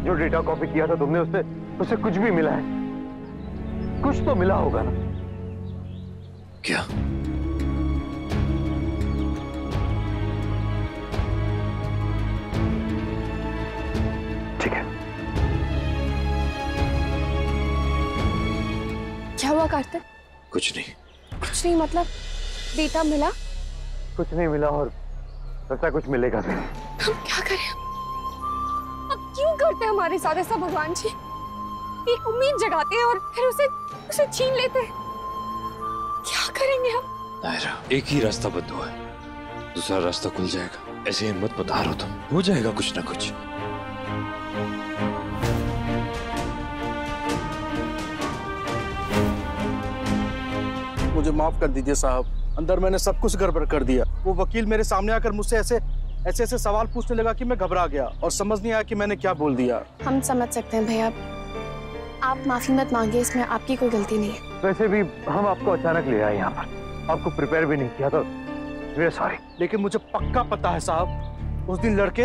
जो data copy किया था तुमने उससे उसे कुछ भी मिला है? कुछ तो मिला होगा ना? क्या? ठीक है। क्या हुआ कार्तिक? कुछ नहीं। कुछ नहीं मतलब डेटा मिला? कुछ नहीं मिला और लगता कुछ मिलेगा भी। हम क्या करें? अब क्यों करते हैं हमारे साथ ऐसा भगवान जी? एक उम्मीद जगाते हैं और फिर उसे छीन लेते हैं। क्या करेंगे हम? नायरा, एक ही रास्ता बंद हुआ है, दूसरा रास्ता खुल जाएगा। ऐसे हिम्मत मत हारो तुम, हो जाएगा कुछ ना कुछ। मुझे माफ कर दीजिए साहब, अंदर मैंने सब कुछ गड़बड़ कर दिया। वो वकील मेरे सामने आकर मुझसे ऐसे सवाल पूछने लगा कि मैं घबरा गया और समझ नहीं आया कि मैंने क्या बोल दिया। हम समझ सकते हैं भैया, आप माफी मत मांगिए, इसमें आपकी कोई गलती नहीं है। वैसे भी हम आपको अचानक ले आए यहाँ पर, आपको प्रिपेयर भी नहीं किया था। वी सॉरी। लेकिन मुझे पक्का पता है साहब, उस दिन लड़के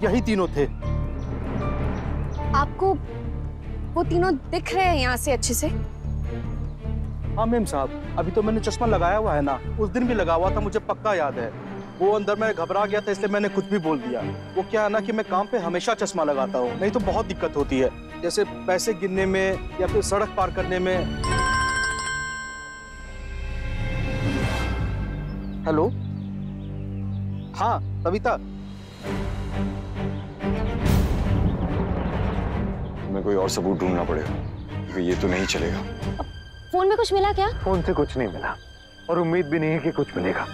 यही तीनों थे। आपको वो तीनों दिख रहे हैं यहाँ से अच्छे से? हाँ मेम साहब, अभी तो मैंने चश्मा लगाया हुआ है ना, उस दिन भी लगा हुआ था, मुझे पक्का याद है। वो अंदर मैं घबरा गया था इसलिए मैंने कुछ भी बोल दिया। वो क्या है ना कि मैं काम पे हमेशा चश्मा लगाता हूँ, नहीं तो बहुत दिक्कत होती है, जैसे पैसे गिनने में या फिर सड़क पार करने में। हेलो, हाँ कविता। हमें कोई और सबूत ढूंढना पड़ेगा, क्योंकि ये तो नहीं चलेगा। फोन में कुछ मिला क्या? फोन से कुछ नहीं मिला और उम्मीद भी नहीं है कि कुछ मिलेगा।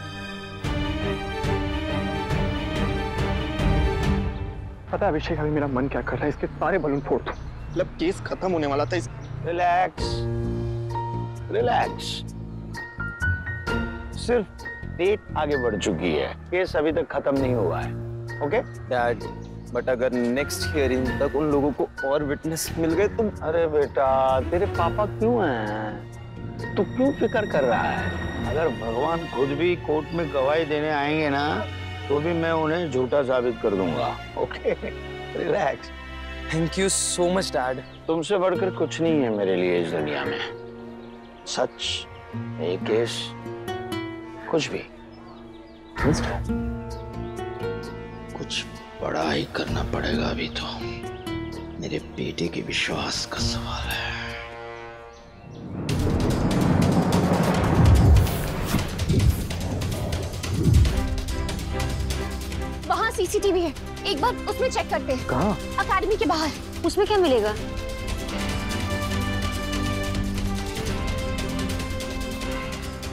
पता है अभिषेक, अभी मेरा मन क्या कर रहा है, इसके सारे बलून फोड़ दूं। मतलब केस खत्म होने वाला था। Relax, relax. सिर्फ डेट आगे बढ़ चुकी है, केस अभी तक खत्म नहीं हुआ है। ओके डैड, बट अगर नेक्स्ट हियरिंग तक उन लोगों को और विटनेस मिल गए तो। अरे बेटा, तेरे पापा क्यों हैं? तू क्यों फिक्र कर रहा है? अगर भगवान खुद भी कोर्ट में गवाही देने आएंगे ना, तो भी मैं उन्हें झूठा साबित कर दूंगा। Okay, relax. Thank you so much dad. तुमसे बढ़कर कुछ नहीं है मेरे लिए इस दुनिया में। सच, ये केस, कुछ भी। कुछ बड़ा ही करना पड़ेगा अभी तो। मेरे बेटे के विश्वास का सवाल है। वहाँ सीसीटीवी है, एक बार उसमें चेक करते हैं। कहाँ? अकेडमी के बाहर। उसमें क्या मिलेगा?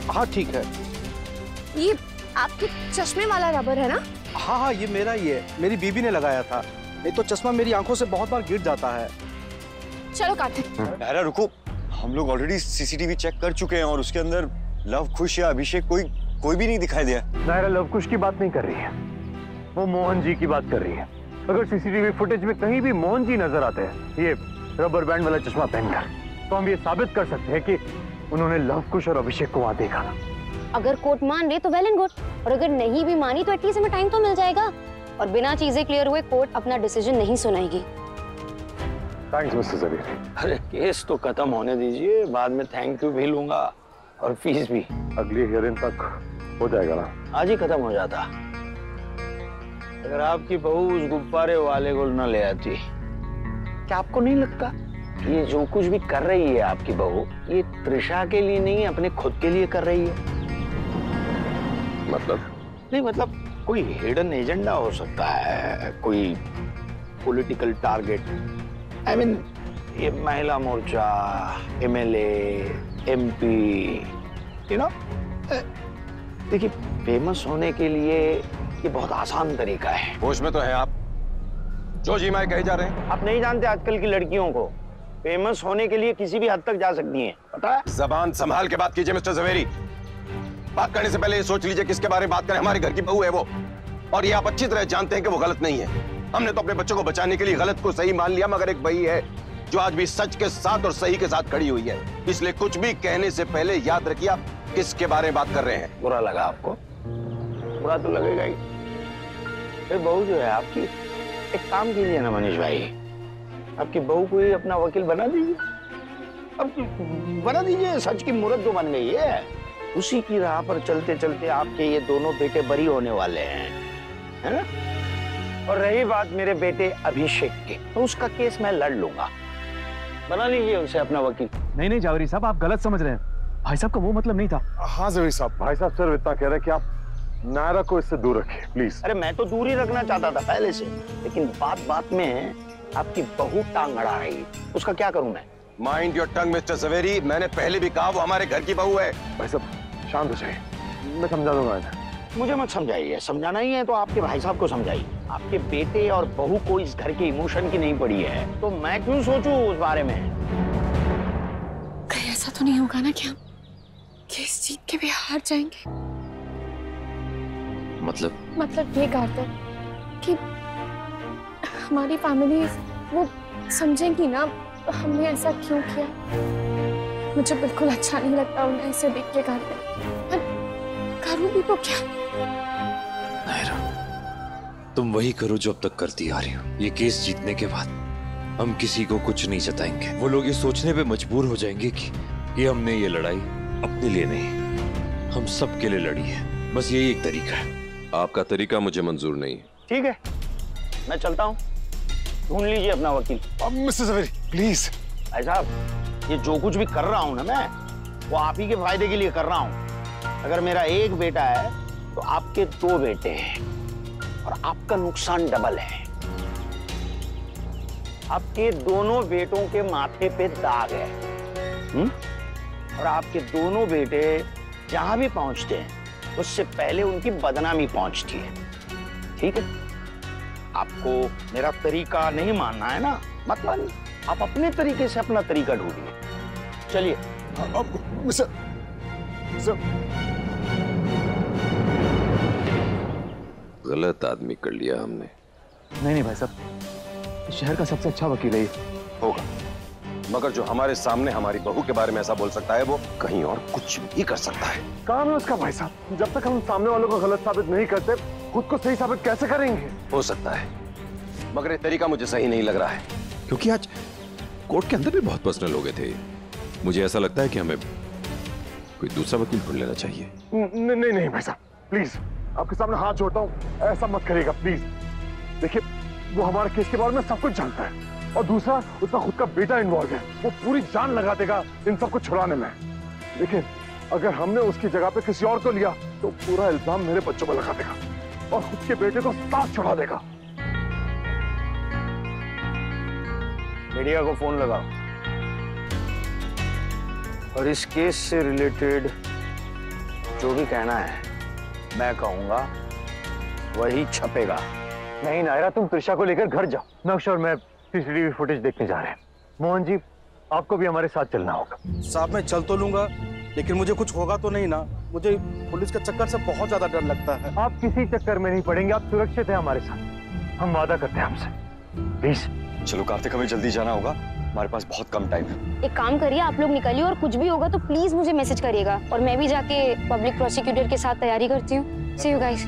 हाँ ठीक है। ये आपके चश्मे वाला रबर है ना? हाँ हाँ, ये मेरा ही है, मेरी बीबी ने लगाया था, नहीं तो चश्मा मेरी आंखों से बहुत बार गिर जाता है। चलो कार्तिक। नायरा रुको, हम लोग ऑलरेडी सीसीटीवी चेक कर चुके हैं और उसके अंदर लव कुश या अभिषेक कोई भी नहीं दिखाई दिया। नायरा लव कुश की बात नहीं कर रही है, वो मोहन जी की बात कर रही है। अगर सीसीटीवी फुटेज में कहीं भी मोहन जी नजर आते हैं ये रबर बैंड वाला चश्मा पहनकर, तो हम ये साबित कर सकते हैं कि उन्होंने लव कुश और अभिषेक को वहां देखा। अगर कोर्ट मान ले तो वेल एंड गुड, और अगर नहीं भी मानी तो एटलीस्ट हमें टाइम तो मिल जाएगा, और बिना चीजें क्लियर हुए कोर्ट अपना डिसीजन नहीं सुनाएगी। Thanks mister Jabir. अरे केस तो खत्म होने दीजिए, बाद में थैंक यू भी लूंगा और फीस भी। अगली हियरिंग तक हो जाएगा ना? आज ही खत्म हो जाता अगर आपकी बहू उस गुब्बारे वाले को न ले आती। क्या आपको नहीं लगता ये जो कुछ भी कर रही है आपकी बहू, ये त्रिशा के लिए नहीं, अपने खुद के लिए कर रही है? मतलब? नहीं मतलब कोई हिडन एजेंडा हो सकता है, कोई पॉलिटिकल टारगेट। आई मीन ये महिला मोर्चा, एमएलए, एमपी, यू नो। देखिए फेमस होने के लिए ये बहुत आसान तरीका है। होश में तो है आप? जो जी मैं कहे जा रहे हैं। आप नहीं जानते आजकल की लड़कियों को, फेमस होने के लिए किसी भी हद तक जा सकती हैं, पता है? जबान संभाल के बात कीजिए मिस्टर जवेरी। बात करने से पहले ये सोच लीजिए किसके बारे में बात करें। हमारे घर की बहू है वो, और ये आप अच्छी तरह जानते हैं कि वो गलत नहीं है। हमने तो अपने बच्चों को बचाने के लिए गलत को सही मान लिया, मगर एक बही है जो आज भी सच के साथ और सही के साथ खड़ी हुई है। इसलिए कुछ भी कहने से पहले याद रखिए आप किसके बारे में बात कर रहे हैं। बुरा लगा आपको? बुरा तो लगेगा ही। फिर बहू जो है आपकी, एक काम कीजिए ना मनीष भाई, आपकी बहू को ही अपना वकील बना दीजिए। अब बना दीजिए, सच की मूरत जो बन गई है, उसी की राह पर चलते चलते आपके ये दोनों बेटे बरी होने वाले हैं, है ना? और रही बात मेरे बेटे अभिषेक की, तो उसका केस मैं लड़ लूंगा। बना लीजिए उसे अपना वकील। नहीं नहीं जावेरी साहब, आप गलत समझ रहे हैं। भाई साहब का वो मतलब नहीं था। हाँ जवेरी साहब, भाई साहब सिर्फ इतना कह रहे हैं कि आप नायरा को इससे दूर रखिए प्लीज। अरे मैं तो दूर ही रखना चाहता था पहले से, लेकिन बात बात में आपकी बहू टांग अड़ा रही, उसका क्या करूं मैं? Mind your tongue mister Javeri, मैंने पहले भी कहा वो हमारे घर की बहू है। भाई साहब शांत हो जाइए, मैं समझा दूंगा इन्हें। मुझे मत समझाइए, समझाना ही है तो आपके भाई साहब को समझाइए। आपके बेटे और बहू को इस घर के इमोशन की नहीं पड़ी है, तो मैं क्यों सोचूं उस बारे में? कहीं ऐसा तो नहीं होगा ना कि हम केस जीत के भी हार जाएंगे? मतलब ये कार्तिक कि हमारी फैमिली वो समझेंगी ना हमने ऐसा क्यों किया। मुझे बिल्कुल अच्छा नहीं लगता उन्हें ऐसे देख के कार्तिक। करूँ भी तो क्या? नायरा, तुम वही करो जो अब तक करती आ रही हो। ये केस जीतने के बाद हम किसी को कुछ नहीं जताएंगे। वो लोग ये सोचने पे मजबूर हो जाएंगे कि हमने ये लड़ाई अपने लिए नहीं, हम सब के लिए लड़ी है। बस यही एक तरीका है। आपका तरीका मुझे मंजूर नहीं है। ठीक है, मैं चलता हूँ, ढूंढ लीजिए अपना वकील। अब मिस्टर जवेरी प्लीज। भाई साहब, ये जो कुछ भी कर रहा हूँ ना मैं, वो आप ही के फायदे के लिए कर रहा हूँ। अगर मेरा एक बेटा है तो आपके 2 बेटे हैं, और आपका नुकसान डबल है। आपके दोनों बेटों के माथे पे दाग है, और आपके दोनों बेटे जहां भी पहुंचते हैं उससे पहले उनकी बदनामी पहुंचती है। ठीक है, आपको मेरा तरीका नहीं मानना है ना, मत मानिए, आप अपने तरीके से अपना तरीका ढूंढिए। चलिए। गलत आदमी कर लिया हमने। नहीं भाई साहब, शहर का सबसे अच्छा वकील है ये। होगा, मगर जो हमारे सामने हमारी बहू के बारे में ऐसा बोल सकता है, वो कहीं और कुछ भी कर सकता है। काम है उसका भाई साहब, जब तक हम सामने वालों को गलत साबित नहीं करते, खुद को सही साबित कैसे करेंगे? हो सकता है, मगर ये तरीका मुझे सही नहीं लग रहा है। क्योंकि आज कोर्ट के अंदर भी बहुत पर्सनल हो गए थे। मुझे ऐसा लगता है कि हमें कोई दूसरा वकील ढूंढ लेना चाहिए। नहीं भाई साहब, प्लीज आपके सामने हाथ जोड़ता हूँ, ऐसा मत करिएगा प्लीज। देखिए, वो हमारे केस के बारे में सब कुछ जानता है, और दूसरा उसका खुद का बेटा इन्वॉल्व है। वो पूरी जान लगा देगा इन सबको छुड़ाने में। लेकिन अगर हमने उसकी जगह पे किसी और को लिया तो पूरा इल्जाम मेरे बच्चों पर लगा देगा और खुद के बेटे को साथ छुड़ा देगा। मीडिया को फोन लगाओ और इस केस से रिलेटेड जो भी कहना है मैं कहूंगा वही छपेगा। नहीं नायरा, तुम त्रिशा को लेकर घर जाओ। नक्श और मैं सीसीटीवी फुटेज देखने जा रहे हैं। मोहन जी, आपको भी हमारे साथ चलना होगा। साहब मैं चल तो लूंगा, लेकिन मुझे कुछ होगा तो नहीं ना? मुझे पुलिस के चक्कर से बहुत ज्यादा डर लगता है। आप किसी चक्कर में नहीं पड़ेंगे, आप सुरक्षित हैं हमारे साथ, हम वादा करते हैं हमसे। प्लीज चलो कार्तिक, हमें जल्दी जाना होगा, हमारे पास बहुत कम टाइम है। एक काम करिए, आप लोग निकलिए और कुछ भी होगा तो प्लीज मुझे मैसेज करिएगा, और मैं भी जाके पब्लिक प्रोसिक्यूटर के साथ तैयारी करती हूँ। सी यू गाइस।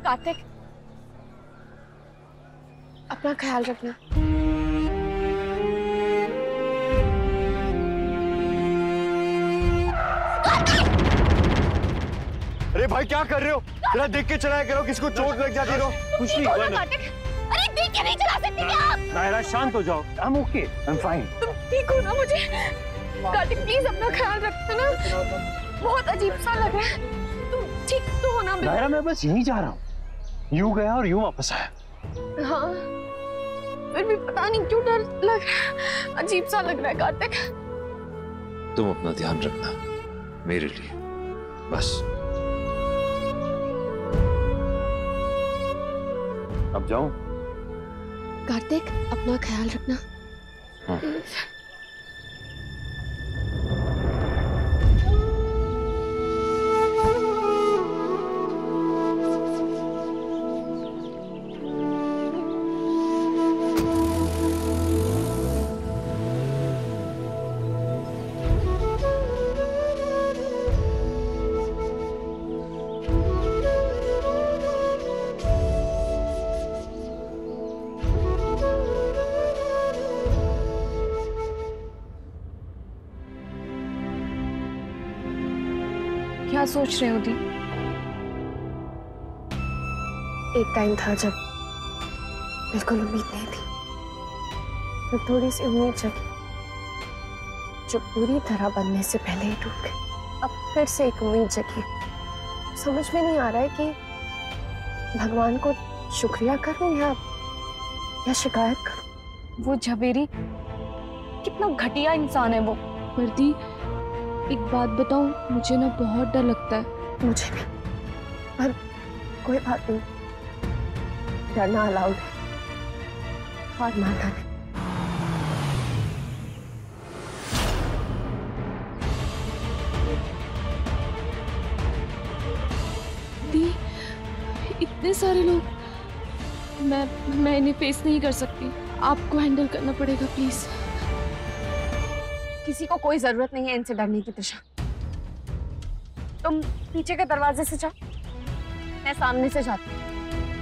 कार्तिक, अपना ख्याल रखना। अरे भाई क्या कर रहे हो? जरा देख के चलाया करो, किसको चोट लग जाती हो। कुछ नहीं हुआ। अरे देख के नहीं चला सकती क्या आप? नायरा शांत हो जाओ। I'm okay, I'm fine। तुम ठीक हो ना? मुझे कार्तिक प्लीज अपना ख्याल रखना ना, बहुत अजीब सा लग रहा है। तुम ठीक तो हो ना? नायरा मैं बस यहीं जा रहा हूँ, यूं गया और यूं वापस आया। हाँ, फिर भी पता नहीं क्यों डर लग रहा है, अजीब सा लग रहा है कार्तिक। तुम अपना ध्यान रखना मेरे लिए, बस। अब जाऊं? कार्तिक अपना ख्याल रखना। हाँ। क्या सोच रहे हो दी? एक टाइम था जब बिल्कुल उम्मीद नहीं थी, फिर थोड़ी सी उम्मीद जगी जो पूरी तरह बनने से पहले ही टूट गई। अब फिर से एक उम्मीद जगी। समझ में नहीं आ रहा है कि भगवान को शुक्रिया करूं या शिकायत करूं। वो झवेरी कितना घटिया इंसान है वो। वर्दी, एक बात बताऊं, मुझे ना बहुत डर लगता है। मुझे भी, पर कोई बात नहीं, डरना अलाउड है, हार मानना नहीं। दी, इतने सारे लोग, मैं इन्हें फेस नहीं कर सकती। आपको हैंडल करना पड़ेगा प्लीज। किसी को कोई जरूरत नहीं है इनसे डरने की। दिशा, तुम पीछे के दरवाजे से जाओ, मैं सामने से जाती हूँ,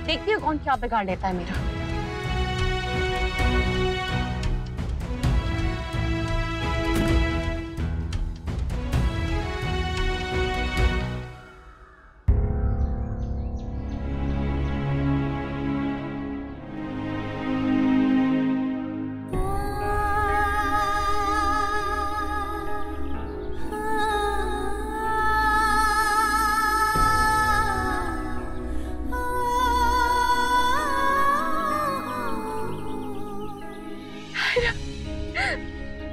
देखती हूँ कौन क्या बिगाड़ लेता है मेरा।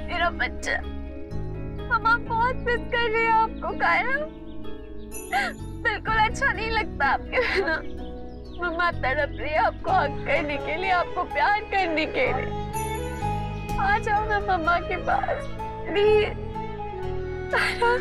मेरा बच्चा, मम्मा बहुत मिस कर रही है आपको। कायरा, बिल्कुल अच्छा नहीं लगता आपके बिना। मम्मा तड़प रही है आपको हक करने के लिए, आपको प्यार करने के लिए। आ जाओ ना मम्मा के पास प्लीज। कायरा,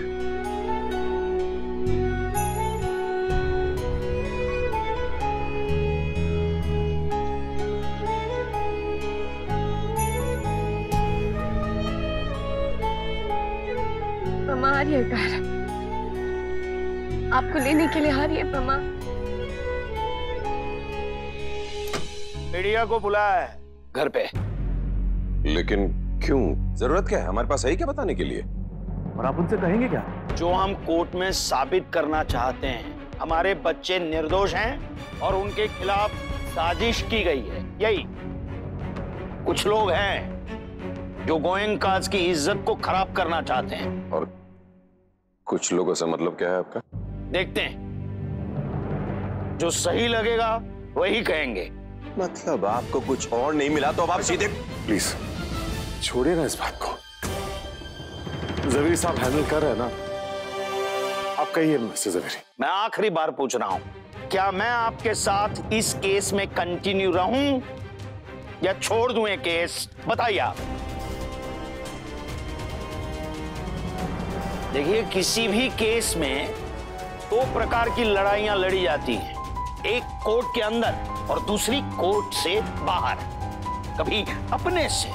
मम्मा आ रही है। कायरा, आपको लेने के लिए आ रही है मम्मा। मीडिया को बुलाया है घर पे। लेकिन क्यों? जरूरत क्या है? हमारे पास है ही क्या बताने के लिए? और आप उनसे कहेंगे क्या? जो हम कोर्ट में साबित करना चाहते हैं, हमारे बच्चे निर्दोष हैं और उनके खिलाफ साजिश की गई है। यही कुछ लोग हैं जो गोयनकाज की इज्जत को खराब करना चाहते हैं। और कुछ लोगों से मतलब क्या है आपका? देखते हैं, जो सही लगेगा वही कहेंगे। मतलब आपको कुछ और नहीं मिला तो अब आप सीधे। प्लीज छोड़िए ना इस बात को। जवेरी साहब हैंडल कर रहे हैं ना, आप कहिए मिस्टर जवेरी। मैं आखिरी बार पूछ रहा हूं, क्या मैं आपके साथ इस केस में कंटिन्यू रहूं या छोड़ दूं ये केस? बताइए आप। देखिए, किसी भी केस में दो प्रकार की लड़ाइयां लड़ी जाती हैं, एक कोर्ट के अंदर और दूसरी कोर्ट से बाहर। कभी अपने से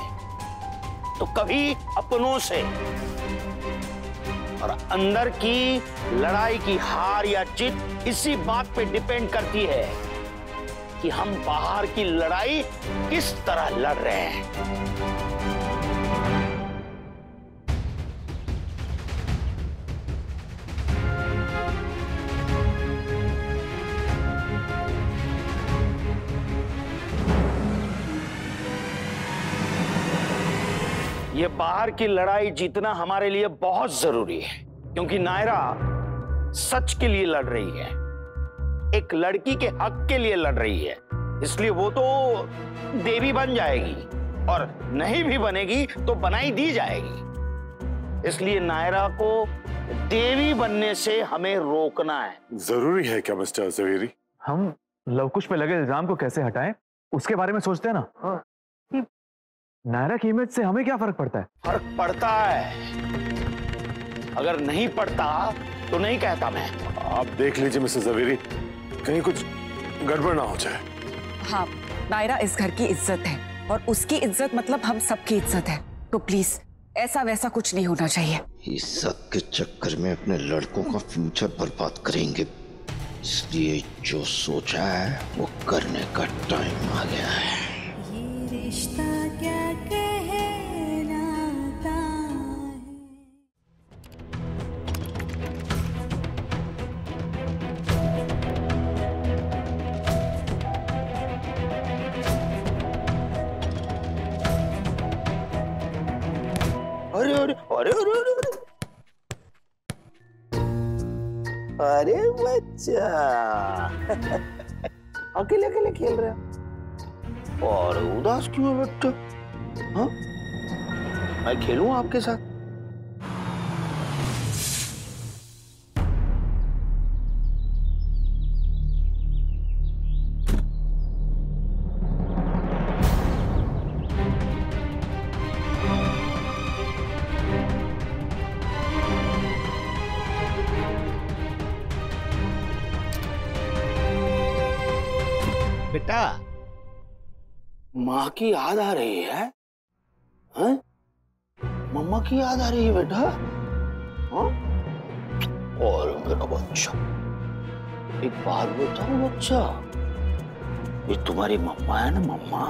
तो कभी अपनों से। और अंदर की लड़ाई की हार या जीत इसी बात पे डिपेंड करती है कि हम बाहर की लड़ाई किस तरह लड़ रहे हैं। ये बाहर की लड़ाई जीतना हमारे लिए बहुत जरूरी है, क्योंकि नायरा सच के लिए लड़ रही है, एक लड़की के हक के लिए लड़ रही है। इसलिए वो तो देवी बन जाएगी, और नहीं भी बनेगी तो बनाई दी जाएगी। इसलिए नायरा को देवी बनने से हमें रोकना है। जरूरी है क्या मिस्टर जवेरी? हम लवकुश पे लगे इल्जाम को कैसे हटाएं, उसके बारे में सोचते हैं ना। नायरा की इमेज से हमें क्या फर्क पड़ता है? फर्क पड़ता है, अगर नहीं पड़ता तो नहीं कहता मैं। आप देख लीजिए मिस्टर जवेरी, कहीं कुछ गड़बड़ ना हो जाए। हाँ, नायरा इस घर की इज्जत है, और उसकी इज्जत मतलब हम सबकी इज्जत है। तो प्लीज ऐसा वैसा कुछ नहीं होना चाहिए। इज्जत के चक्कर में अपने लड़कों का फ्यूचर बर्बाद करेंगे, इसलिए जो सोचा है वो करने का टाइम आ गया है। ये रिश्ता क्या कहलाता है? अरे अरे अरे अरे बच्चा अकेले अकेले खेल रहे हो और उदास क्यों है बच्चा? हाँ, मैं खेलूं आपके साथ? बेटा, माँ की याद आ रही है? हैं? मम्मा की याद आ रही है बेटा? हाँ? और मेरा बच्चा, एक बात बताओ बच्चा, ये तुम्हारी मम्मा है ना, मम्मा?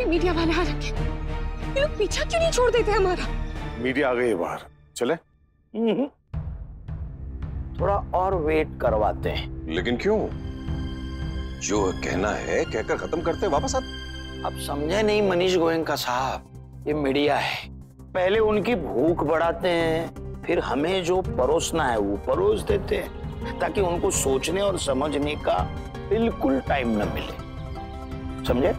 मीडिया वाले आ रखे, ये लोग पीछा क्यों नहीं छोड़ देते हमारा? मीडिया आ गई है बाहर, चले? थोड़ा और वेट करवाते हैं। लेकिन क्यों? जो कहना है कहकर खत्म करते वापस आते। अब समझे नहीं मनीष गोयनका साहब, ये मीडिया है, पहले उनकी भूख बढ़ाते हैं, फिर हमें जो परोसना है वो परोस देते हैं, ताकि उनको सोचने और समझने का बिल्कुल टाइम न मिले। समझे?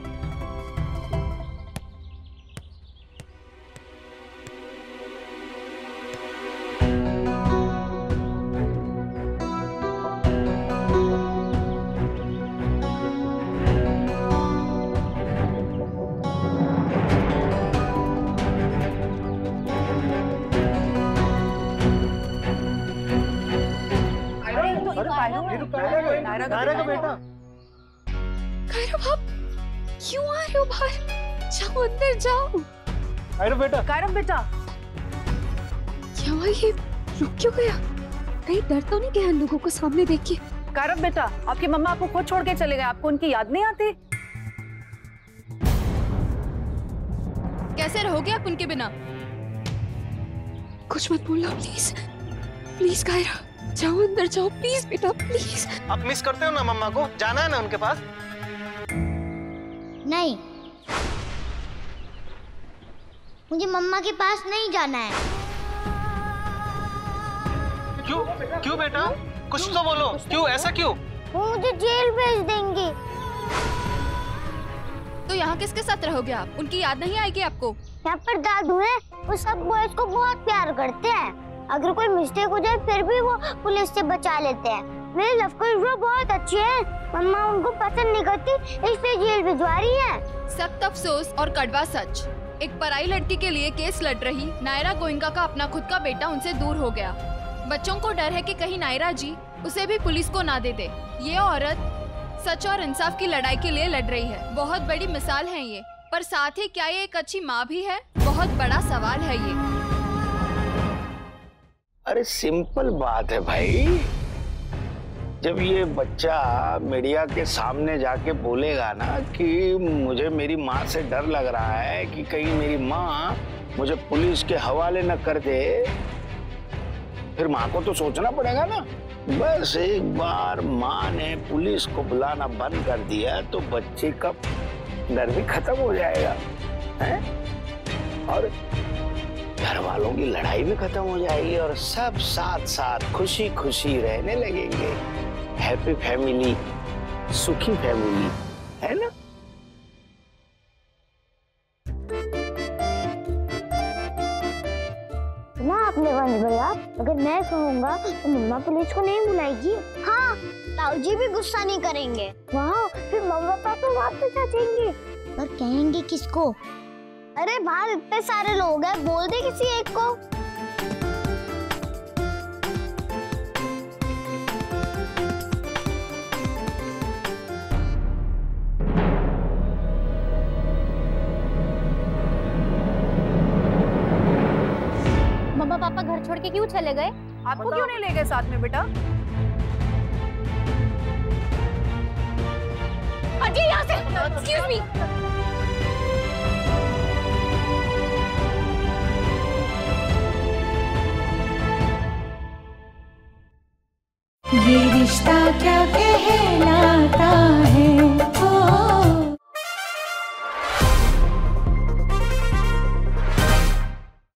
नायरा का बेटा। कायरव, आप क्यों आ रहे हो बाहर? जाओ अंदर जाओ। कायरव बेटा। कायरव बेटा। क्या हुआ, ये रुक क्यों गया? कहीं डर तो नहीं गया इन लोगों को सामने देख के? कायरव बेटा, आपकी मम्मा आपको खुद छोड़ के चले गए, आपको उनकी याद नहीं आती? कैसे रहोगे आप उनके बिना? कुछ मत बोलना प्लीज, प्लीज कायरा, जाओ अंदर जाओ प्लीज बेटा, प्लीज। आप मिस करते हो ना मम्मा को? जाना है ना उनके पास? नहीं, मुझे मम्मा के पास नहीं जाना है। क्यों? क्यों बेटा? कुछ तो बोलो, क्यों? ऐसा क्यों? वो मुझे जेल भेज देंगे। तो यहाँ किसके साथ रहोगे आप? उनकी याद नहीं आएगी आपको? यहाँ पर दादू है, वो सब बॉयज को बहुत प्यार करते हैं। अगर कोई मिस्टेक हो जाए फिर भी वो पुलिस से बचा लेते हैं। मेरे लव कोच वो बहुत अच्छे हैं, मम्मा उनको पसंद नहीं करती इसलिए जेल भिजवा रही है। सख्त अफसोस और कड़वा सच, एक पराई लड़की के लिए केस लड़ रही नायरा गोयनका का अपना खुद का बेटा उनसे दूर हो गया। बच्चों को डर है कि कहीं नायरा जी उसे भी पुलिस को ना दे दे। ये औरत सच और इंसाफ की लड़ाई के लिए लड़ रही है। बहुत बड़ी मिसाल है ये, पर साथ ही क्या ये एक अच्छी माँ भी है? बहुत बड़ा सवाल है ये। अरे सिंपल बात है भाई, जब ये बच्चा मीडिया के सामने जाके बोलेगा ना कि मुझे मेरी माँ से डर लग रहा है कि कहीं मेरी माँ मुझे पुलिस के हवाले न कर दे, फिर माँ को तो सोचना पड़ेगा ना। बस एक बार माँ ने पुलिस को बुलाना बंद कर दिया तो बच्चे का डर भी खत्म हो जाएगा है? और घर वालों की लड़ाई भी खत्म हो जाएगी और सब साथ साथ खुशी खुशी रहने लगेंगे। हैप्पी फैमिली, सुखी फैमिली, है ना? ना आपने वंश भैया, अगर मैं कहूँगा तो मम्मा पुलिस को नहीं बुलाएगी। हाँ, ताऊजी भी गुस्सा नहीं करेंगे। वाह, फिर मम्मा पापा वापस आ जाएंगे। पर कहेंगे किसको? अरे बाहर इतने सारे लोग हैं, बोल दे किसी एक को। क्यों चले गए? आपको क्यों नहीं ले गए साथ में बेटा? हटिए यहाँ से। Excuse me। ये रिश्ता क्या कहलाता है।